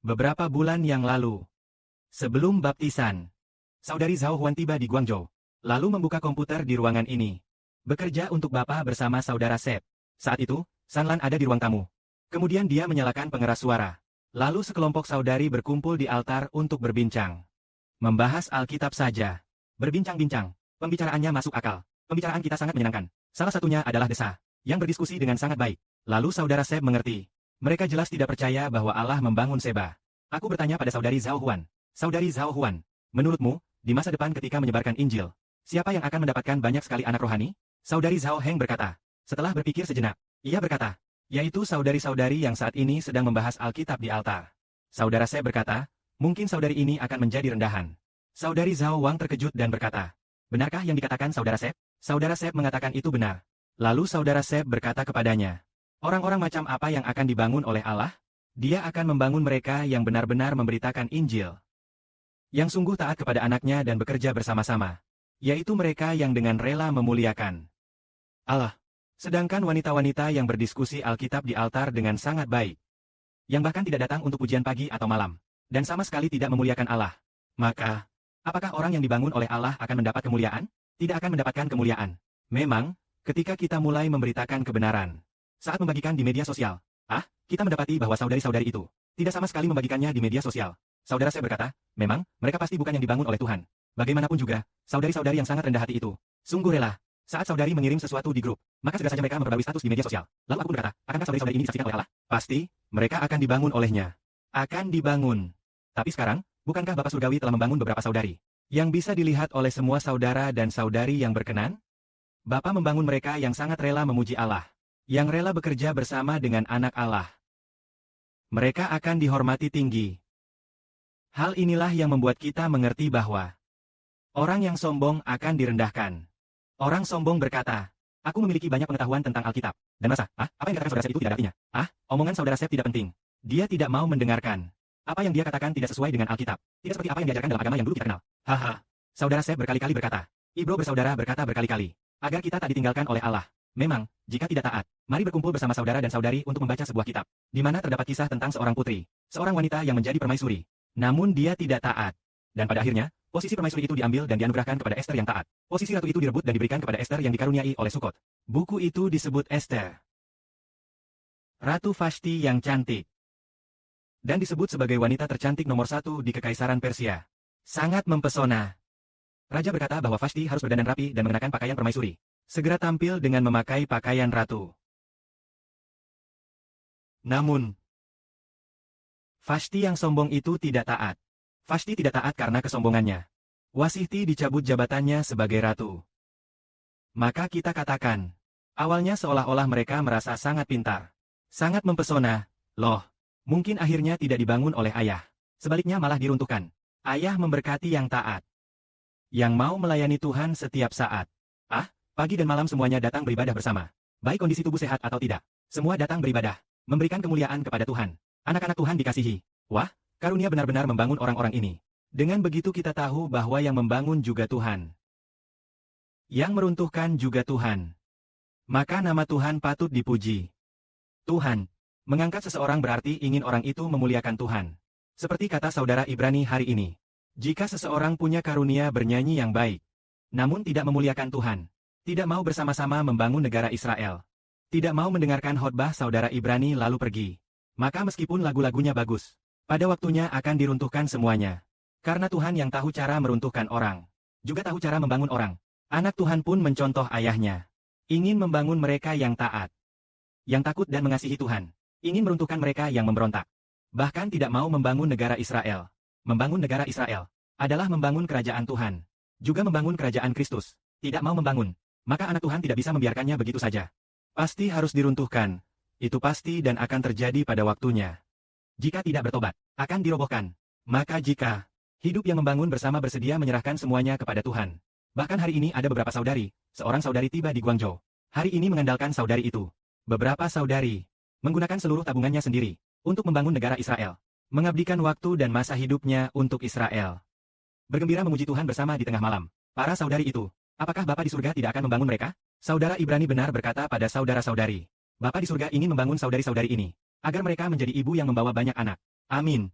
Beberapa bulan yang lalu, sebelum baptisan, Saudari Zhao Huan tiba di Guangzhou, lalu membuka komputer di ruangan ini. Bekerja untuk Bapak bersama Saudara Sep. Saat itu, Sanlan ada di ruang tamu. Kemudian dia menyalakan pengeras suara. Lalu sekelompok saudari berkumpul di altar untuk berbincang. Membahas Alkitab saja. Berbincang-bincang. Pembicaraannya masuk akal. Pembicaraan kita sangat menyenangkan. Salah satunya adalah Desa, yang berdiskusi dengan sangat baik. Lalu Saudara Sep mengerti. Mereka jelas tidak percaya bahwa Allah membangun Seba. Aku bertanya pada Saudari Zhao Huan. Saudari Zhao Huan, menurutmu, di masa depan ketika menyebarkan Injil, siapa yang akan mendapatkan banyak sekali anak rohani? Saudari Zhao Heng berkata. Setelah berpikir sejenak, ia berkata, yaitu saudari-saudari yang saat ini sedang membahas Alkitab di altar. Saudara Sep berkata, mungkin saudari ini akan menjadi rendahan. Saudari Zhao Wang terkejut dan berkata, benarkah yang dikatakan Saudara Sep? Saudara Sep mengatakan itu benar. Lalu Saudara Sep berkata kepadanya, orang-orang macam apa yang akan dibangun oleh Allah? Dia akan membangun mereka yang benar-benar memberitakan Injil. Yang sungguh taat kepada anaknya dan bekerja bersama-sama. Yaitu mereka yang dengan rela memuliakan Allah. Sedangkan wanita-wanita yang berdiskusi Alkitab di altar dengan sangat baik. Yang bahkan tidak datang untuk ujian pagi atau malam. Dan sama sekali tidak memuliakan Allah. Maka, apakah orang yang dibangun oleh Allah akan mendapat kemuliaan? Tidak akan mendapatkan kemuliaan. Memang, ketika kita mulai memberitakan kebenaran. Saat membagikan di media sosial. Kita mendapati bahwa saudari-saudari itu tidak sama sekali membagikannya di media sosial. Saudara saya berkata, memang, mereka pasti bukan yang dibangun oleh Tuhan. Bagaimanapun juga, saudari-saudari yang sangat rendah hati itu, sungguh rela. Saat saudari mengirim sesuatu di grup, maka segera saja mereka memperbarui status di media sosial. Lalu aku berkata, akankah saudari-saudari ini disaksikan oleh Allah? Pasti, mereka akan dibangun olehnya. Akan dibangun. Tapi sekarang, bukankah Bapak Surgawi telah membangun beberapa saudari? Yang bisa dilihat oleh semua saudara dan saudari yang berkenan? Bapak membangun mereka yang sangat rela memuji Allah. Yang rela bekerja bersama dengan anak Allah. Mereka akan dihormati tinggi. Hal inilah yang membuat kita mengerti bahwa orang yang sombong akan direndahkan. Orang sombong berkata, aku memiliki banyak pengetahuan tentang Alkitab. Dan masa, apa yang dikatakan Saudara Sep itu tidak ada artinya? Omongan Saudara Sep tidak penting. Dia tidak mau mendengarkan. Apa yang dia katakan tidak sesuai dengan Alkitab. Tidak seperti apa yang diajarkan dalam agama yang dulu kita kenal. Saudara Sep berkali-kali berkata. Ibro bersaudara berkata berkali-kali. Agar kita tak ditinggalkan oleh Allah. Memang, jika tidak taat, mari berkumpul bersama saudara dan saudari untuk membaca sebuah kitab, di mana terdapat kisah tentang seorang putri, seorang wanita yang menjadi permaisuri. Namun dia tidak taat. Dan pada akhirnya, posisi permaisuri itu diambil dan dianugerahkan kepada Esther yang taat. Posisi ratu itu direbut dan diberikan kepada Esther yang dikaruniai oleh Sukot. Buku itu disebut Esther. Ratu Vashti yang cantik. Dan disebut sebagai wanita tercantik nomor 1 di Kekaisaran Persia. Sangat mempesona. Raja berkata bahwa Vashti harus berdandan rapi dan mengenakan pakaian permaisuri. Segera tampil dengan memakai pakaian ratu. Namun, Vashti yang sombong itu tidak taat. Vashti tidak taat karena kesombongannya. Wasihti dicabut jabatannya sebagai ratu. Maka kita katakan, awalnya seolah-olah mereka merasa sangat pintar. Sangat mempesona, loh. Mungkin akhirnya tidak dibangun oleh ayah. Sebaliknya malah diruntuhkan. Ayah memberkati yang taat. Yang mau melayani Tuhan setiap saat. Pagi dan malam semuanya datang beribadah bersama. Baik kondisi tubuh sehat atau tidak. Semua datang beribadah. Memberikan kemuliaan kepada Tuhan. Anak-anak Tuhan dikasihi. Wah, karunia benar-benar membangun orang-orang ini. Dengan begitu kita tahu bahwa yang membangun juga Tuhan. Yang meruntuhkan juga Tuhan. Maka nama Tuhan patut dipuji. Tuhan. Mengangkat seseorang berarti ingin orang itu memuliakan Tuhan. Seperti kata saudara Ibrani hari ini. Jika seseorang punya karunia bernyanyi yang baik, namun tidak memuliakan Tuhan. Tidak mau bersama-sama membangun negara Israel. Tidak mau mendengarkan khotbah saudara Ibrani lalu pergi. Maka meskipun lagu-lagunya bagus, pada waktunya akan diruntuhkan semuanya. Karena Tuhan yang tahu cara meruntuhkan orang. Juga tahu cara membangun orang. Anak Tuhan pun mencontoh ayahnya. Ingin membangun mereka yang taat. Yang takut dan mengasihi Tuhan. Ingin meruntuhkan mereka yang memberontak. Bahkan tidak mau membangun negara Israel. Membangun negara Israel adalah membangun kerajaan Tuhan. Juga membangun kerajaan Kristus. Tidak mau membangun. Maka anak Tuhan tidak bisa membiarkannya begitu saja. Pasti harus diruntuhkan. Itu pasti dan akan terjadi pada waktunya. Jika tidak bertobat, akan dirobohkan. Maka jika hidup yang membangun bersama bersedia menyerahkan semuanya kepada Tuhan. Bahkan hari ini ada beberapa saudari, seorang saudari tiba di Guangzhou. Hari ini mengandalkan saudari itu. Beberapa saudari menggunakan seluruh tabungannya sendiri untuk membangun negara Israel. Mengabdikan waktu dan masa hidupnya untuk Israel. Bergembira memuji Tuhan bersama di tengah malam. Para saudari itu. Apakah Bapa di surga tidak akan membangun mereka? Saudara Ibrani benar berkata pada saudara-saudari. Bapa di surga ingin membangun saudari-saudari ini. Agar mereka menjadi ibu yang membawa banyak anak. Amin.